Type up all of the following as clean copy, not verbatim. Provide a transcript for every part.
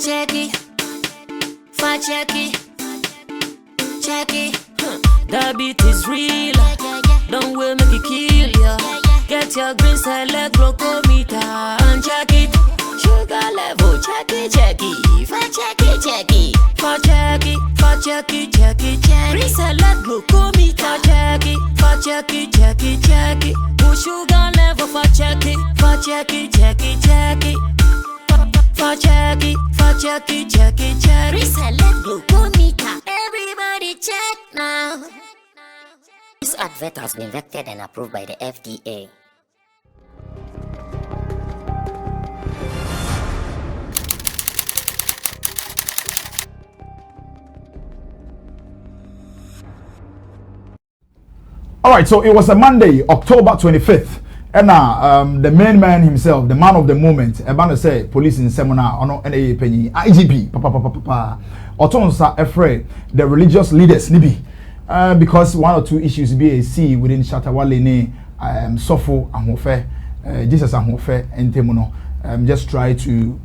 check it. That beat is real. Don't wait, make it kill ya. Get your green select glucometer and check it. Sugar level, check it. For check it. Green select glucometer, check it. Push sugar level, for check it. For check it. Reselect glucometer. Everybody check now. This advert has been vetted and approved by the FDA. All right, so it was a Monday, October 25th. And the main man himself, the man of the moment, about to say police in seminar on NAA penny IGP, Otonsa afraid the religious leaders nibi because one or two issues BAC within Shatta Wale ne Sofo Ahofe, Jesus Ahofe and Temuno just try to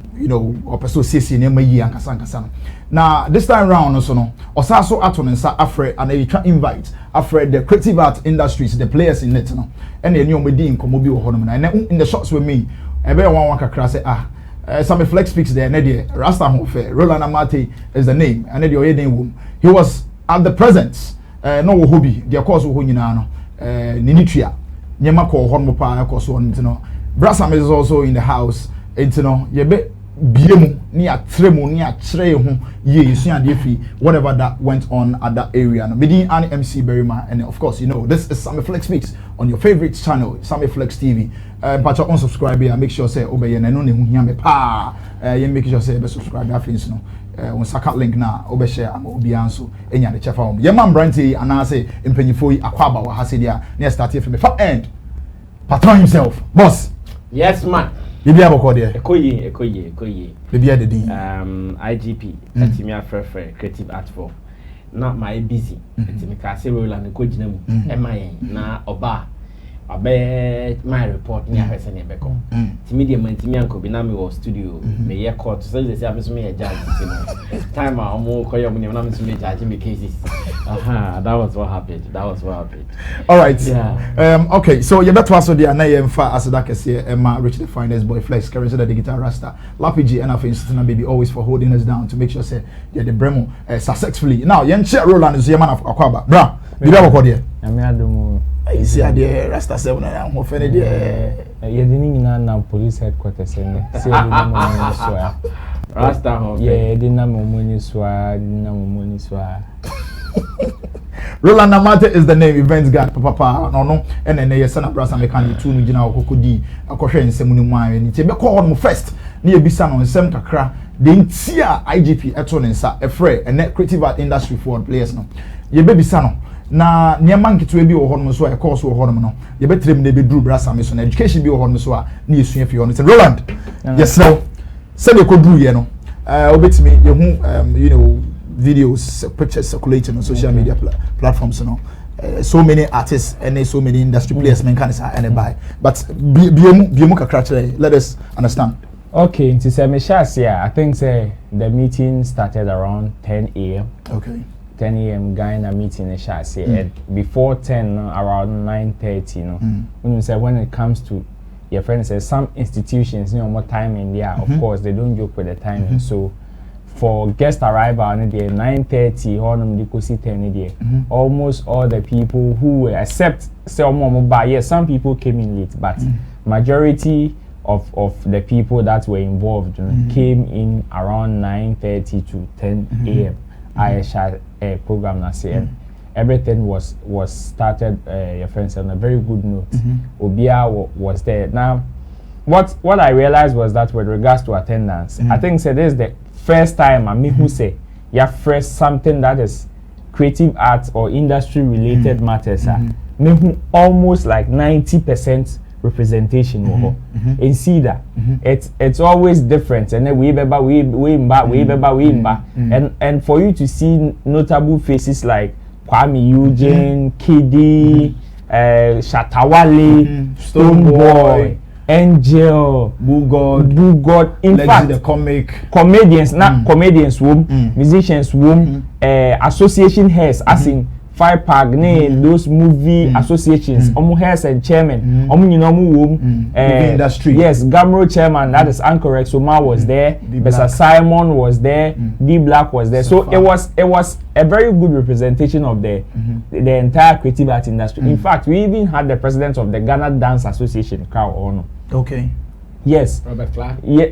associate and now this time round also no Osaso Atonsa afraid and they try invite afraid the creative art industries, the players in it no and the new medin komobi ohonom na in the shots with me ebe one kakra say Sammy Flex speaks there Rasta Hofe Roland Amate is the name and the oyeden wom he was at the presence no hobby the course wo nyina no ninitria nyema ko honmo pa course on no Brasam is also in the house yebe biemu ni atremu ni akyere ho ye yesu ade fi whatever that went on at that area no medin an MC Berima and of course this is Sammy Flex Speaks on your favorite channel Sammy Flex TV but you unsubscribe here make sure say obey na no ne hu hia me pa you make sure say be subscribe afins no on saka link na obe share am obi anso enya de chefa hom ye man branty ana say impanyifo yi akwaba wa ha se dia na start here from the end patron himself boss yes man Bibi aboko there. Ekoye. Bibi adedi. IGP. Atimi afrefe creative art for. Not my busy. Atimi ka se Roland ko gina mu. E man na oba. Abe my report ni ahese ne beko. Timi de man timi anko bi na me was studio. Me ye court so they say am so me ye judge time a omo koyo mu ni na me so me judge me cases. That was what happened. All right. Yeah. Okay, so you better also there na ye mfa asada kese Emma Rich the Finest Boy Flex carries the digital rasta. Lapigi and Afin baby always for holding us down to make sure say yeah the Bremo successfully. Now yen share Roland is man of Akwaba. Bra. Bibi aboko there. Ami adomo. You see there rasta 7 na ho fene there. Ye dini nyina na police headquarters ne. See you no so. Rasta ho. Yeah, dina mo money so, Roland Amate is the name, events guy, papa, no, and then they send a brass and mechanic to me, Okokodi, a caution, Samini, and it's a call on first near Bisan on Sem Kakra, the entire IGP Etonensa, a fray, and net creative art industry for players. No, ye baby son. Na nyamanki to be ohonmo so a course ohonmo no ye betrem na be dru brasa me so na education be ohonmo so a na yesua fi hono Roland yes no say they could do ye no obetimi ye hu videos pictures circulating on social media platforms so many artists and so many industry players men can say and buy but biemu kakra let us understand. Okay, into I think say the meeting started around 10 a.m. Okay. 10 a.m. Ghana meeting in Shasi and before 10 around 9:30 when you say when it comes to your friend says some institutions more time in there of course they don't joke with the timing so for guest arrival on the 9:30 honum the kosi 10 there almost all the people who were except some people came in late but majority of the people that were involved came in around 9:30 to 10 a.m. I shot a program last year. Everything was started. Your friend said on a very good note. Obia was there. Now, what I realized was that with regards to attendance, I think this is the first time I mean who say you fresh something that is creative arts or industry related matters. Almost like 90% representation and see that it's always different and then we and for you to see notable faces like Kwame Eugene, Kiddy, Shatta Wale, Stone Boy Angel, Boo God, in fact, the comedians, not comedians, musicians, association heads, as in 5 Park, those movie associations, heads and chairman, industry. Yes, Gamro chairman, that is Anchor Soma was there, Mr. Simon was there, D Black was there. So it was a very good representation of the entire creative art industry. In fact, we even had the president of the Ghana Dance Association, Carl Ono. Okay. Yes. Robert Clark. Yeah.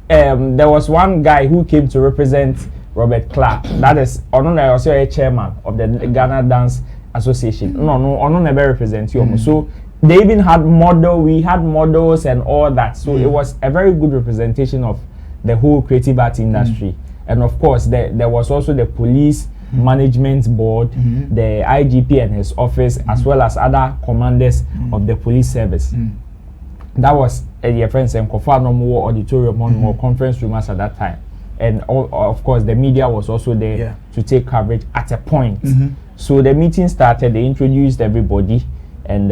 There was one guy who came to represent Robert Clark. That is Ono also a chairman of the Ghana Dance Association. No, Ono never represent you. So they even had we had models and all that. So it was a very good representation of the whole creative art industry. And of course, there was also the police management board, the IGP and his office, as well as other commanders of the police service. That was your friends and Kofa no more auditorium, more conference rooms at that time. And of course, the media was also there to take coverage at a point. So the meeting started, they introduced everybody, and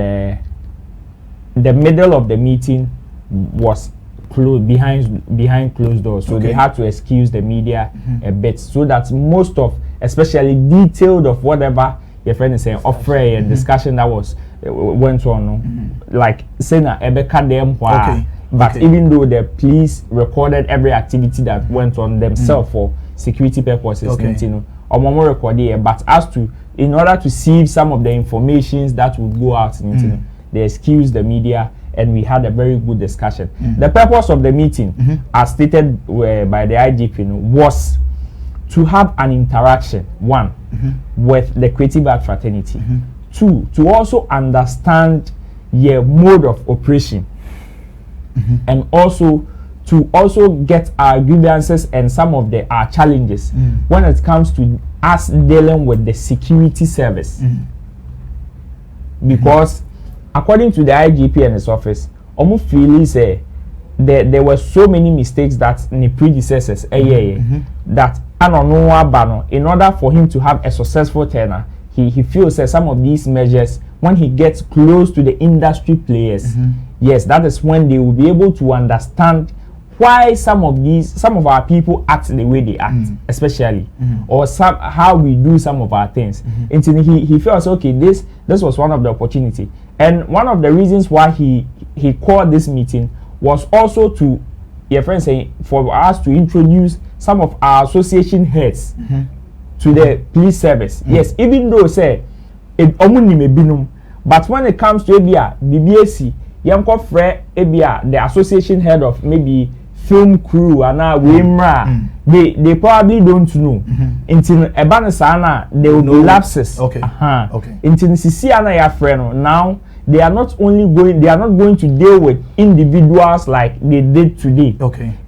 the middle of the meeting was closed behind closed doors. So they had to excuse the media a bit, so that most of, especially detailed of whatever your friend is saying, offer and discussion that was went on, like saying Ebeka them but even though the police recorded every activity that went on themselves for security purposes, but as to, in order to sieve some of the informations that would go out, they excused the media, and we had a very good discussion. The purpose of the meeting, as stated by the IGP, was to have an interaction, one, with the creative art fraternity, two, to also understand your mode of operation, and also to get our grievances and some of our challenges when it comes to us dealing with the security service. Because according to the IGP and his office, almost feeling say there were so many mistakes that the predecessors that in order for him to have a successful tenure, he feels that some of these measures, when he gets close to the industry players, yes, that is when they will be able to understand why some of our people act the way they act, especially, or how we do some of our things. Until he feels, okay, this was one of the opportunity, and one of the reasons why he called this meeting was also to, your friend saying, for us to introduce some of our association heads to the police service. Yes, even though say it but when it comes to ABA, BBAC, the association head of maybe film crew and they probably don't know. Until Ebanesana, there will be lapses. Until Sisiana ya friend now, they are not going to deal with individuals like they did today.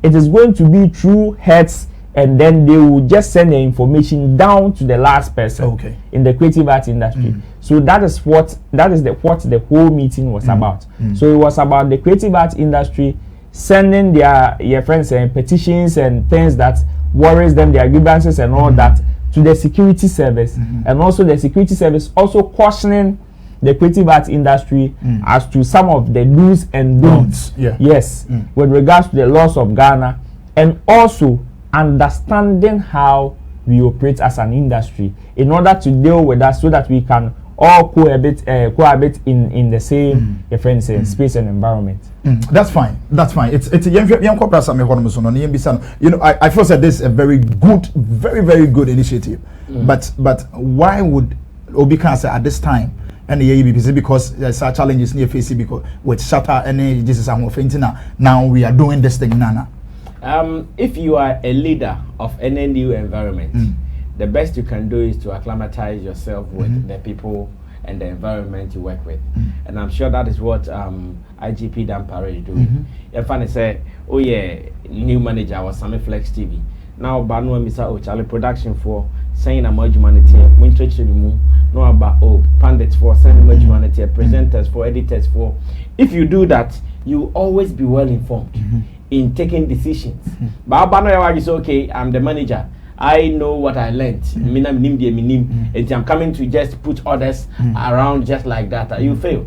It is going to be through heads, and then they will just send the information down to the last person in the creative art industry. So that is what the whole meeting was about. So it was about the creative art industry sending their friends and petitions and things that worries them, their grievances and all that, to the security service, and also the security service also cautioning the creative art industry as to some of the do's and don'ts. Yes, with regards to the laws of Ghana, and also understanding how we operate as an industry in order to deal with that, so that we can all cohabit in the same space and environment. That's fine. It's you know, I feel that this is a very good, very good initiative. But why would Obi say at this time and the AEBP, because there's a challenges near facing, because with Shatta and this is now we are doing this thing nana. If you are a leader of any new environment, the best you can do is to acclimatize yourself with the people and the environment you work with. And I'm sure that is what IGP Dampare is doing. If I say, oh yeah, new manager was Sammy Flex TV. Now, Banu and Mr. Charlie production for saying I'm humanity, no about pundits for saying humanity, presenters for, editors for. If you do that, you always be well informed in taking decisions. But Banu is okay, I'm the manager. I know what I learned. I'm coming to just put others around just like that. You fail.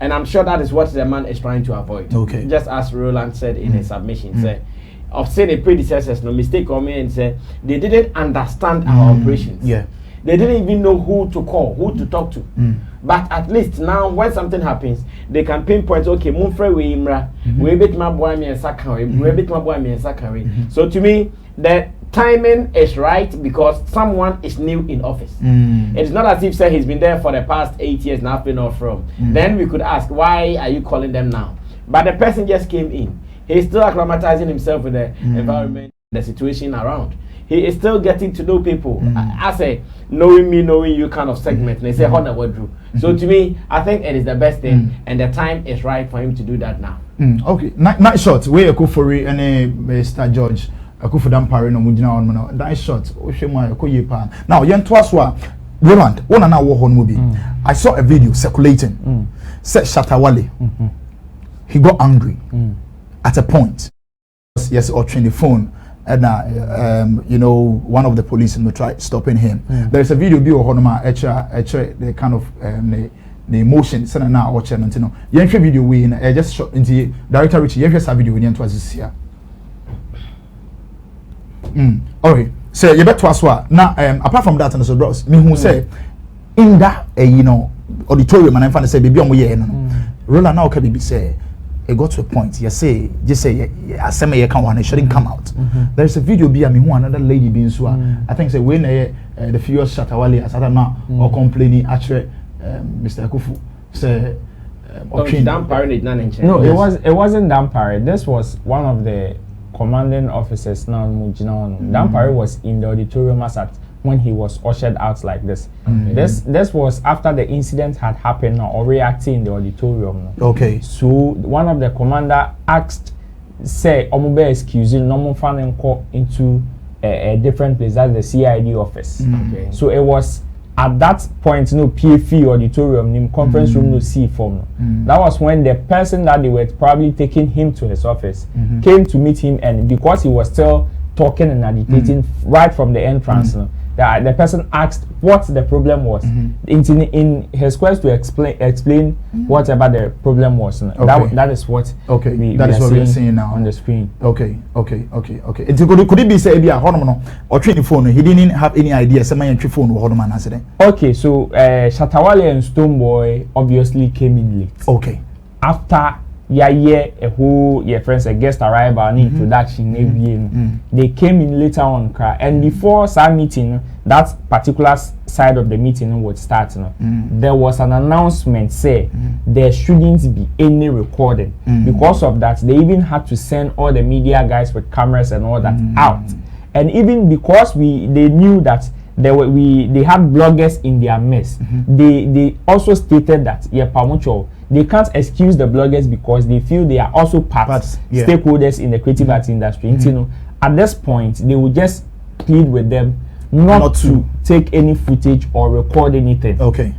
And I'm sure that is what the man is trying to avoid. Okay. Just as Roland said in his submission, say, of say the predecessors, no mistake on me, and say they didn't understand our operations. Yeah. They didn't even know who to call, who to talk to. But at least now, when something happens, they can pinpoint, okay, Mumfre we imra, we bit my boy me and Sakari, we bit my boy me and Sakari. So to me, the timing is right because someone is new in office. It's not as if say he's been there for the past 8 years, nothing off from. Then we could ask, why are you calling them now? But the person just came in. He's still acclimatizing himself with the environment, the situation around. He is still getting to know people. I say, knowing me, knowing you kind of segment. And they say, how what drew. So to me, I think it is the best thing, and the time is right for him to do that now. Okay, nice shot. Where you go for it, and Mr. George, I go for them parry no mujina on nice shot. Now, yen twice Roland, one and hour movie. I saw a video circulating. Said Shatta Wale. He got angry at a point. Yes, or train the phone. And you know, one of the police tried stopping him. There's a video of Honoma the kind of the emotion send now watch and you know video we just shot into director Richie a video we twice this year. Okay, so you bet twice now apart from that and so bros me who say in that you know auditorium and I'm finna say baby on we Roland now can be say it got to a point. You say, just say, Sammy can't one. It shouldn't come out. There's a video be who another lady being so. I think say when the furious Shatta Wale as now or complaining actually, Mr. Akufu say, no, it wasn't Dampare. This was one of the commanding officers now. Dampare was in the auditorium as at when he was ushered out like this. This was after the incident had happened or reacting in the auditorium. Okay. So one of the commander asked, say, Omube excuse you, no fan into a different place, that's the CID office. Okay. So it was at that point, no PFE auditorium, in conference room, no C form. That was when the person that they were probably taking him to his office came to meet him, and because he was still talking and agitating right from the entrance. The person asked what the problem was in his quest to explain whatever the problem was. Okay. That is what we are seeing now on the screen. Okay. Could it be say or train phone? He didn't have any idea. Somebody train phone or man accident. Okay, so Shatta Wale and Stoneboy obviously came in late. Okay. After a whole friends a guest arrival and introduction they came in later on and before that meeting, that particular side of the meeting would start there was an announcement say there shouldn't be any recording. Because of that, they even had to send all the media guys with cameras and all that out. And even because they knew that they had bloggers in their midst, they also stated that they can't excuse the bloggers because they feel they are also stakeholders in the creative arts industry. You know, at this point, they would just plead with them not to take any footage or record anything. Okay.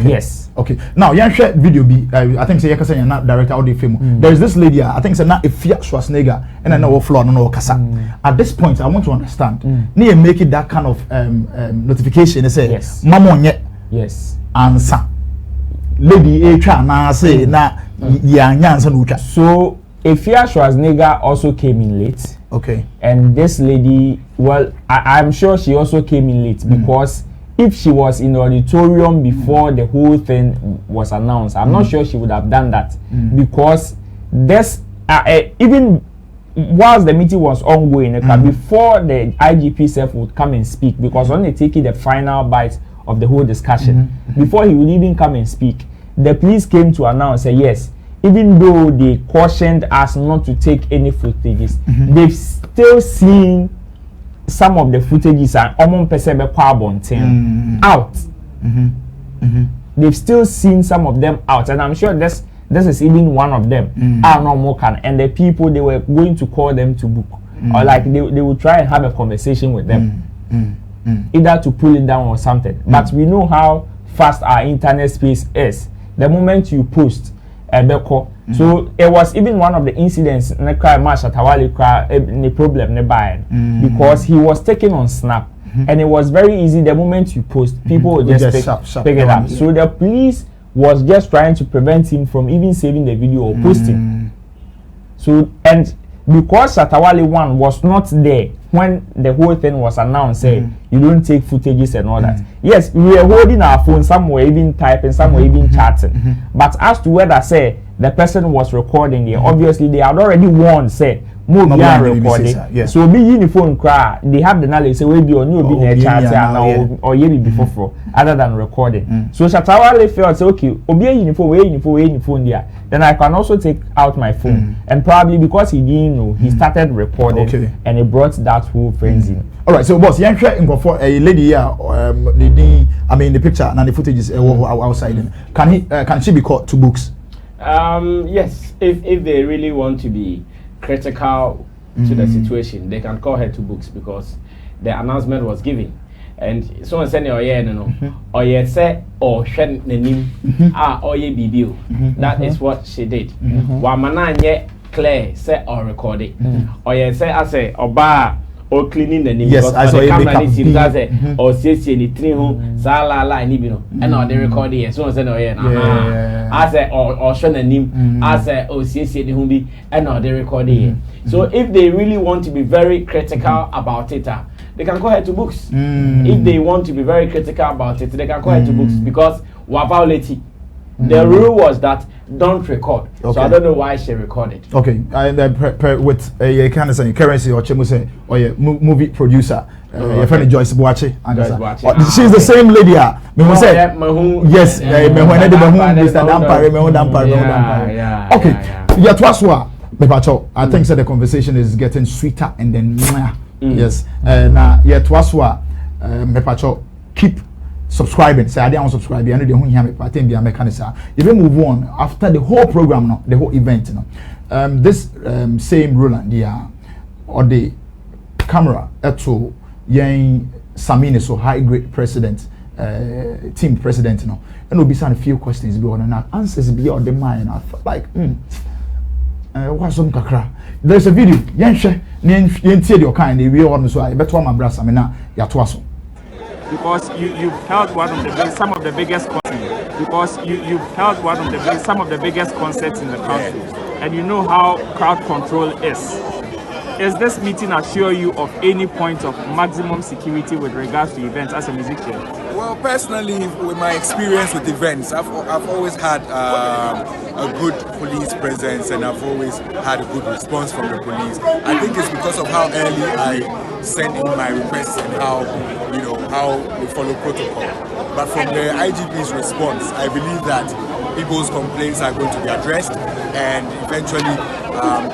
Yes. Okay. Now, you share video be. I think say you're not director of the film. There is this lady. I think say not a Fiat Schwarzenegger and I know floor no kasa. At this point, I want to understand. Need make it that kind of notification. They say, yes. Mama nye. Yes. Answer. Lady H na say na nyansa no ucha. So Fiat Schwarzenegger also came in late. Okay. And this lady, well, I'm sure she also came in late because if she was in the auditorium before the whole thing was announced, I'm not sure she would have done that because this even whilst the meeting was ongoing, before the IGP self would come and speak, because when they take the final bite of the whole discussion, before he would even come and speak, the police came to announce, say yes, even though they cautioned us not to take any footages, they've still seen some of the footages and out. They've still seen some of them out, and I'm sure this is even one of them. And the people, they were going to call them to book, or like they would try and have a conversation with them, either to pull it down or something. But we know how fast our internet space is. The moment you post so it was even one of the incidents in the problem because he was taken on snap, and it was very easy. The moment you post, people would just pick it up. So the police was just trying to prevent him from even saving the video or posting. So, and because Shatta Wale one was not there when the whole thing was announced, say you don't take footages and all that. Yes, we were holding our phone, some were even typing, some were even chatting. But as to whether say the person was recording there, obviously they had already warned, say more behind recording. Yes. So be uniform cry, they have the knowledge, say we be on you be near chatting or ye be before other than recording. So Shatta Wale felt say okay, obi uniform there. Then I can also take out my phone, and probably because he didn't know, he started recording, and it brought that whole frenzy. All right, so boss, you share for a lady here, I mean the picture and the footage is outside. Can she be caught to books? Yes, if they really want to be critical to the situation, they can call her to books because the announcement was given. And someone said, oh yeah, no, or yeah, say, or shed nenim, or ye BBO. That is what she did. Wamana ye clear, say or record it. Or yeah, say, I say, or bar, or cleaning the name. Yes, I saw the it. Camera, or say, any trim, sala, and ibino, and all the record here. Someone said, oh yeah, I say, or shed nenim, I say, oh, see, the humbi, and all the record here. So if they really want to be very critical about it, they can go ahead to books. If they want to be very critical about it, they can go ahead to books because we are violating. The rule was that don't record. So I don't know why she recorded. Okay, and with a kind of currency or Chemuse or a movie producer, your friend Joyce Boache. She's the same lady. Yes, okay, I think so the conversation is getting sweeter and then yes, now yet waswa mepacho keep subscribing. Say I didn't subscribe. I know the whole here me pattern be a mechanism. You will move on after the whole program, no, the whole event, no. This same Roland, or the camera to yang Samini, so high grade president, team president, no, and we'll be a few questions beyond and answers beyond the mind. I thought like what's some kakra. There's a video. Yenshe, yentie your kind. We all so I better my brass. I mean, yatwaso. Because you've held some of the biggest concerts. Because you've held some of the biggest concerts in the country, and you know how crowd control is. Is this meeting assure you of any point of maximum security with regards to events as a musician? Well, personally, with my experience with events, I've always had a good police presence, and I've always had a good response from the police. I think it's because of how early I send in my requests and how we follow protocol. But from the IGP's response, I believe that people's complaints are going to be addressed, and eventually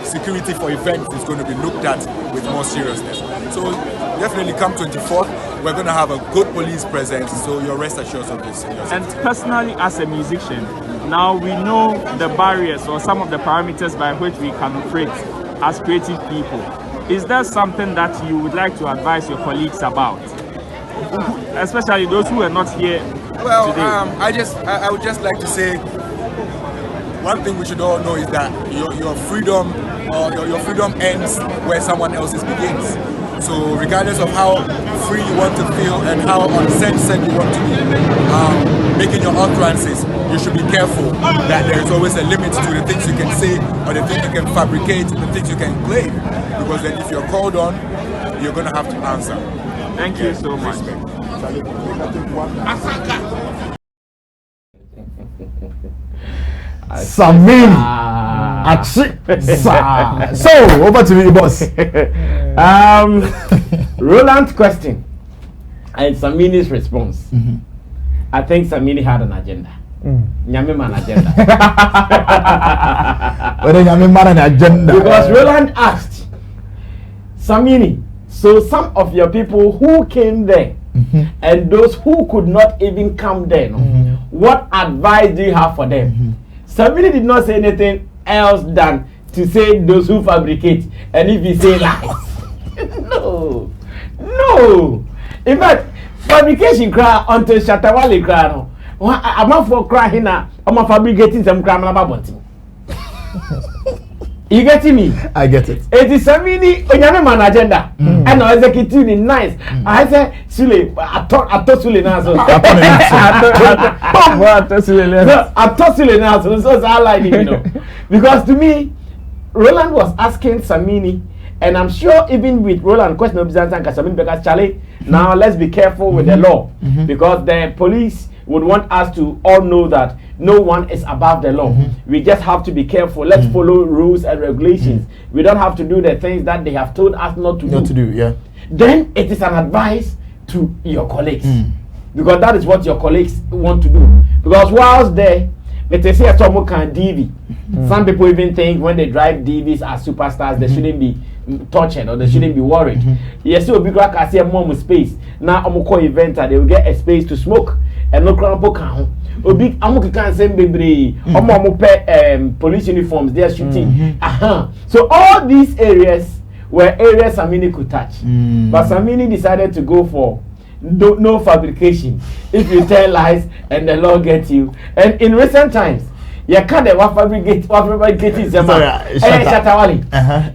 security for events is going to be looked at with more seriousness. So definitely come 24th, we're going to have a good police presence, so you're rest assured of this. And personally as a musician, now we know the barriers or some of the parameters by which we can operate as creative people. Is there something that you would like to advise your colleagues about? Especially those who are not here today. I would just like to say one thing we should all know is that your freedom your freedom ends where someone else's begins. So regardless of how free you want to feel and how uncensored you want to be making your utterances, you should be careful that there is always a limit to the things you can say or the things you can fabricate, the things you can claim. Because then if you're called on, you're going to have to answer. Thank you so much. Samini, so over to you, boss. Roland's question and Samini's response. I think Samini had an agenda. Nyame man agenda. Because Roland asked Samini, so some of your people who came there and those who could not even come there, what advice do you have for them? Samini did not say anything else than to say those who fabricate, and if you say lies. No. In fact, fabrication cry until Shatta Wale cry no. I'm not for crying now. I'm fabricating some crime about You getting me? I get it. It is Samini onyame man agenda. And no executive is nice. I say Sule, I thought Sule now so. I thought Sule now so I like it, you know. Because to me, Roland was asking Samini, and I'm sure even with Roland question of Byzantine Samini because Charlie, now let's be careful with the law because the police would want us to all know that no one is above the law. We just have to be careful. Let's follow rules and regulations. We don't have to do the things that they have told us not to do. Not to do, yeah. Then it is an advice to your colleagues because that is what your colleagues want to do. Because whilst there, let us say someone can DV. Some people even think when they drive DVs as superstars, they shouldn't be tortured or they shouldn't be worried. Yes, so big like I say, more space. Now, I'm going event, they will get a space to smoke and no crown poker. Obi, I'm can send baby. Police uniforms. They are shooting. So all these areas were areas Samini could touch, but Samini decided to go for no fabrication. If you tell lies and the law gets you. And in recent times, you can't fabricate is a man. Shatta Wale.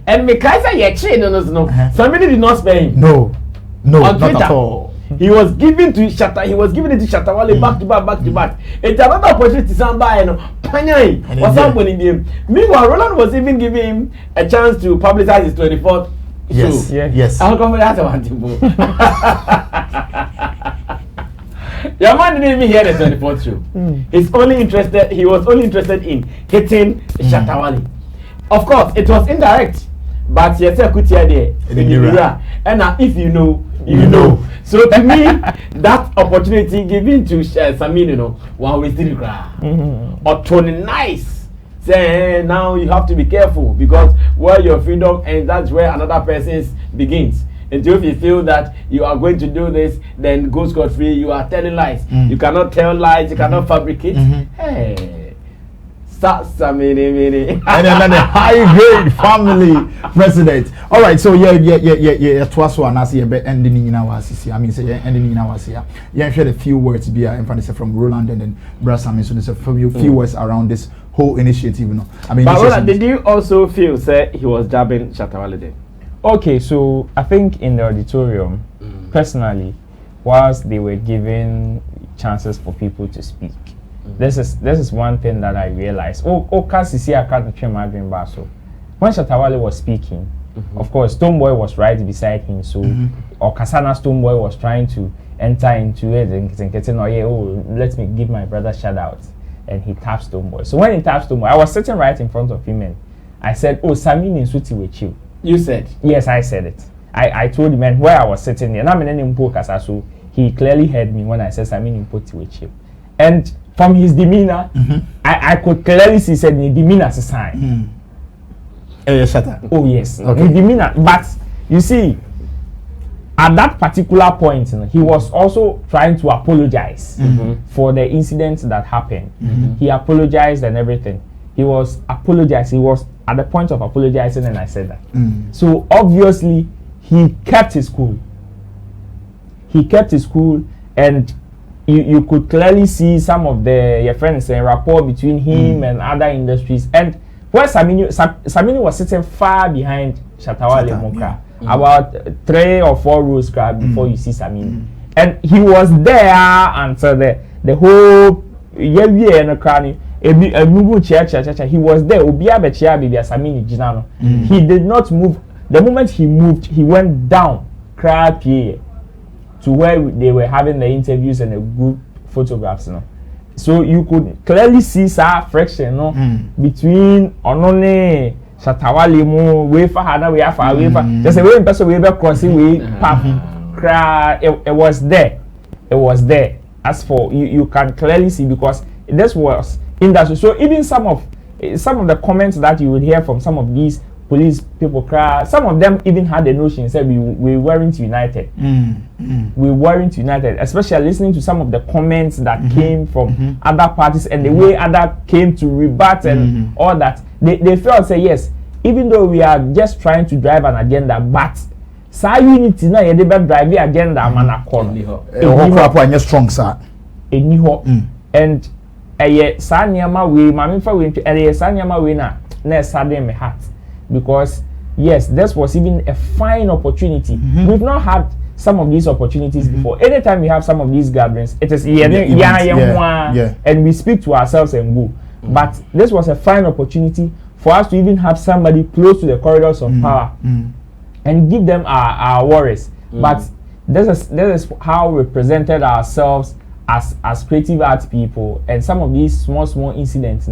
And Mikaisa Yechi no. Samini did not spare him. No, on not Twitter. at all. He was giving to Shatta. He was giving it to Shatta Wale back to back. It's another opportunity to somebody, you know, Panyai or somebody in him. Meanwhile, Roland was even giving him a chance to publicize his 24th Yes, show. yes. I'll come for that one, Timbo. Your man didn't even hear the 24th show. He was only interested in hitting Shatta Wale. Of course, it was indirect, but yes, I could hear there. And now, if you know, you know. So to me, that opportunity given to Samini, you know, one way still cry. Or Tony nice. Say now you have to be careful because where your freedom ends, that's where another person's begins. Until if you feel that you are going to do this, then go scot-free, you are telling lies. You cannot tell lies, you cannot fabricate. Hey. Samini. And then the high grade family president. All right, so yeah. Twice one, I see a bit ending in our CC. I mean, say ending in our CC. Yeah, share a few words be in front from Roland and then Brother Sammy. So there's a few words around this whole initiative. You know, I mean, but Roland, did you also feel say he was jabbing Shatta Wale? Okay, so I think in the auditorium, personally, whilst they were giving chances for people to speak. This is one thing that I realized. When Shatta Wale was speaking, of course, Stonebwoy was right beside him. So, or Kasana Stonebwoy was trying to enter into it and getting, let me give my brother shout out. And he tapped Stonebwoy. So when he tapped Stonebwoy, I was sitting right in front of him and I said, Samini Nsuti with you. You said? Yes, I said it. I told him, and where I was sitting there, so he clearly heard me when I said Samini Nsuti with you. And from his demeanor, I could clearly see said his demeanor as a sign. Oh yes, okay. His demeanor. But you see, at that particular point, he was also trying to apologize for the incident that happened. He apologized and everything. He was apologizing. He was at the point of apologizing, and I said that. So obviously, he kept his cool. He kept his cool, and you could clearly see some of your friends and rapport between him and other industries. And where Samini was sitting far behind Shatta Wale Mokra, about 3 or 4 rows before you see Samini. And he was there until the whole year and a cranny. He was there. He did not move. The moment he moved, he went down. To where they were having the interviews and the group photographs, So you could clearly see some friction, between only Shatta Wale mo way for hada way for way for just a way in person way back crossing way path. It was there. It was there. As for you can clearly see because this was industry. So even some of the comments that you would hear from some of these police people cry. Some of them even had the notion said we weren't united. We weren't united, especially listening to some of the comments that came from other parties and the way other came to rebut and all that. They felt say yes, even though we are just trying to drive an agenda, but unity na yede be drive the agenda man akon. Strong sir. And sa niama we mami fa we and sa niama we na sadden me heart. because yes, this was even a fine opportunity. We've not had some of these opportunities before. Anytime we have some of these gatherings, it is and we speak to ourselves and go. But this was a fine opportunity for us to even have somebody close to the corridors of power and give them our worries. But this is how we presented ourselves as creative art people, and some of these small incidents,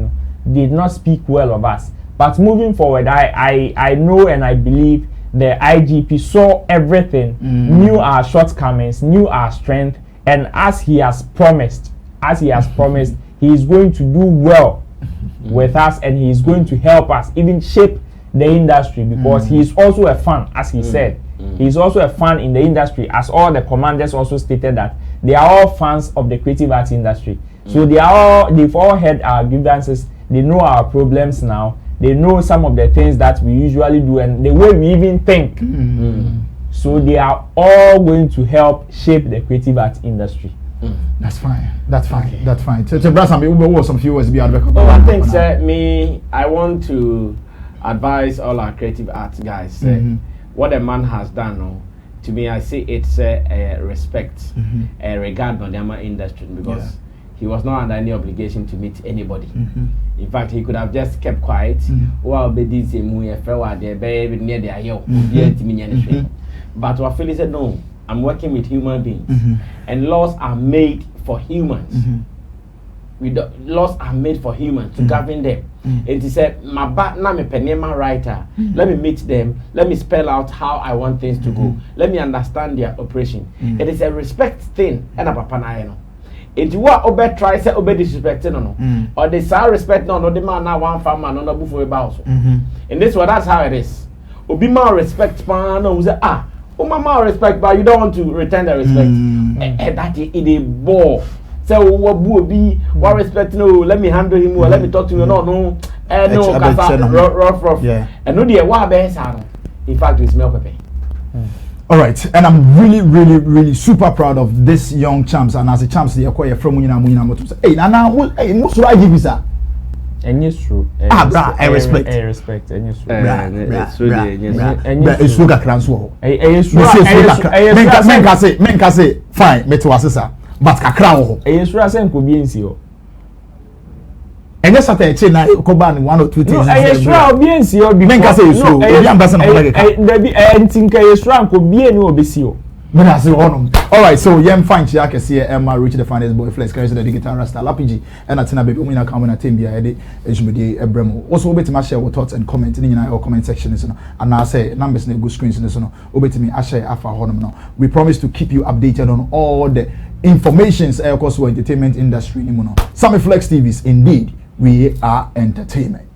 did not speak well of us. But moving forward, I know and I believe the IGP saw everything, knew our shortcomings, knew our strength, and as he has promised, he is going to do well with us, and he is going to help us even shape the industry, because he is also a fan, as he said. He is also a fan in the industry, as all the commanders also stated that they are all fans of the creative arts industry. So they've all heard our grievances, they know our problems now, they know some of the things that we usually do and the way we even think. So they are all going to help shape the creative arts industry. That's fine. That's fine. Okay. That's fine. So Brasam, we will some few words beyond. Oh, I think, sir, I want to advise all our creative arts guys. What a man has done, to me, I say it's a respect, a regard on the industry, because he was not under any obligation to meet anybody. In fact, he could have just kept quiet. But Wafili said, no, I'm working with human beings, and laws are made for humans. Laws are made for humans to govern them. And he said, my I'm a penema writer. Let me meet them. Let me spell out how I want things to go. Let me understand their operation. It is a respect thing. And a papa na into what Obed tries to obey disrespect or they say respect no the man now one farmer no before about. And this one, that's how it is. Obi ma respect pan no say mama respect, but you don't want to return the respect. That is a ball. So what be what respect no, let me handle him or let me talk to you. No rough. And no dear what in fact we smell pepper. All right, and I'm really super proud of this young champs, and as a champs they acquire from Munina. Hey, Nana, most right give visa. And yes, true. I respect. I respect. And yes, true. It's Luka Kranswo. Men can say fine, me to assessor. But kakra wo e sura sen ko bi ensi o enye sata eche na ko ba ni 1 or 2 things e sura bi ensi o bi men ka say so obi ambassador na like da bi entinka e sura ko bi eni obesi o men as honum. All right, so yem fine chia kese Emma reach the finest boy flex carry the digital rasta lapg and atina baby we na come na team bia e de ejumede ebremo also obetimi share your thoughts and comment in your comment section is no and I say numbers na go screens in no obetimi share afa honum no. We promise to keep you updated on all the informations of course for entertainment industry. Sammy Flex TVs, indeed we are entertainment.